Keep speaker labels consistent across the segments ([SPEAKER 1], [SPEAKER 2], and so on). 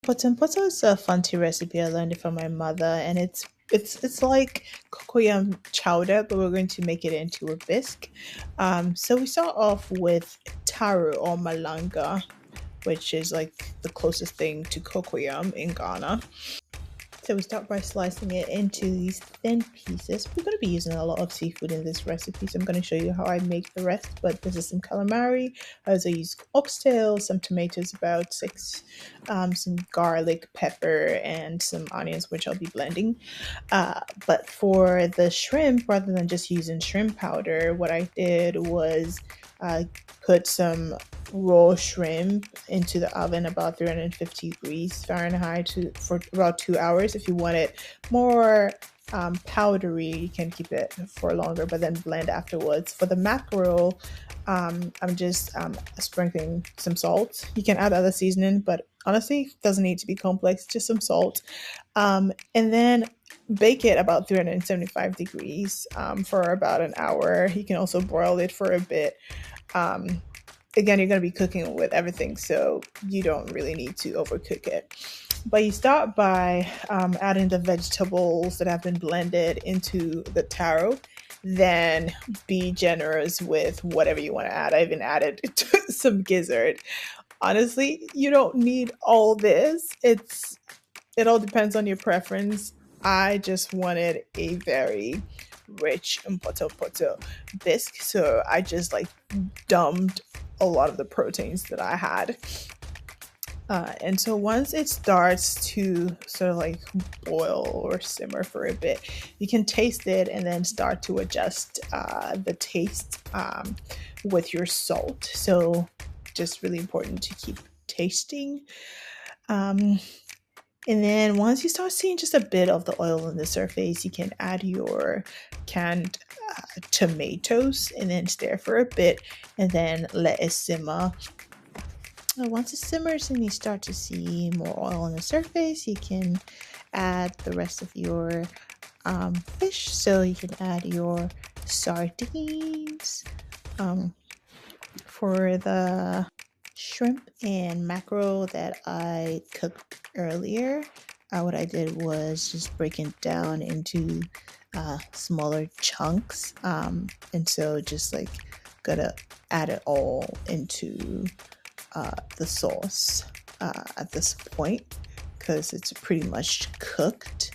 [SPEAKER 1] Mpotompoto is a fancy recipe. I learned it from my mother, and it's like cocoyam chowder, but we're going to make it into a bisque. So we start off with taro or malanga, which is like the closest thing to cocoyam in Ghana. So we start by slicing it into these thin pieces. We're going to be using a lot of seafood in this recipe, so I'm going to show you how I make the rest. But this is some calamari. I also use oxtail, some tomatoes, about six, some garlic, pepper, and some onions, which I'll be blending. But for the shrimp, rather than just using shrimp powder, what I did was uh, put some raw shrimp into the oven about 350 degrees Fahrenheit for about 2 hours. If you want it more powdery, you can keep it for longer, but then blend afterwards. For the mackerel, I'm just sprinkling some salt. You can add other seasoning, but honestly, it doesn't need to be complex, just some salt. And then bake it about 375 degrees for about an hour. You can also broil it for a bit. Um, Again, you're going to be cooking with everything, so you don't really need to overcook it. But you start by adding the vegetables that have been blended into the taro. Then be generous with whatever you want to add. I even added some gizzard. Honestly, you don't need all this. It all depends on your preference. I just wanted a very rich Mpotompoto bisque, so I just like dumped a lot of the proteins that I had. And so once it starts to sort of like boil or simmer for a bit, you can taste it and then start to adjust the taste with your salt. So just really important to keep tasting. Um, and then once you start seeing just a bit of the oil on the surface, you can add your canned tomatoes and then stir for a bit and then let it simmer. Once it simmers and you start to see more oil on the surface, you can add the rest of your fish. So you can add your sardines. For the shrimp and mackerel that I cooked earlier, what I did was just break it down into smaller chunks. And so just like gonna add it all into the sauce at this point because it's pretty much cooked.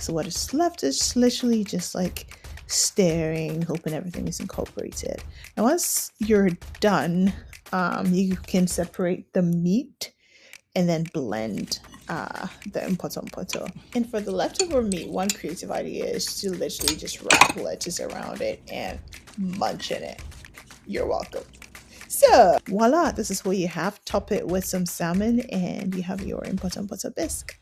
[SPEAKER 1] So what is left is literally just like stirring, hoping everything is incorporated. And once you're done, you can separate the meat and then blend the Mpotompoto. And for the leftover meat, one creative idea is to literally just wrap lettuce around it and munch in it. You're welcome. So voila, this is what you have. Top it with some salmon and you have your Mpotompoto bisque.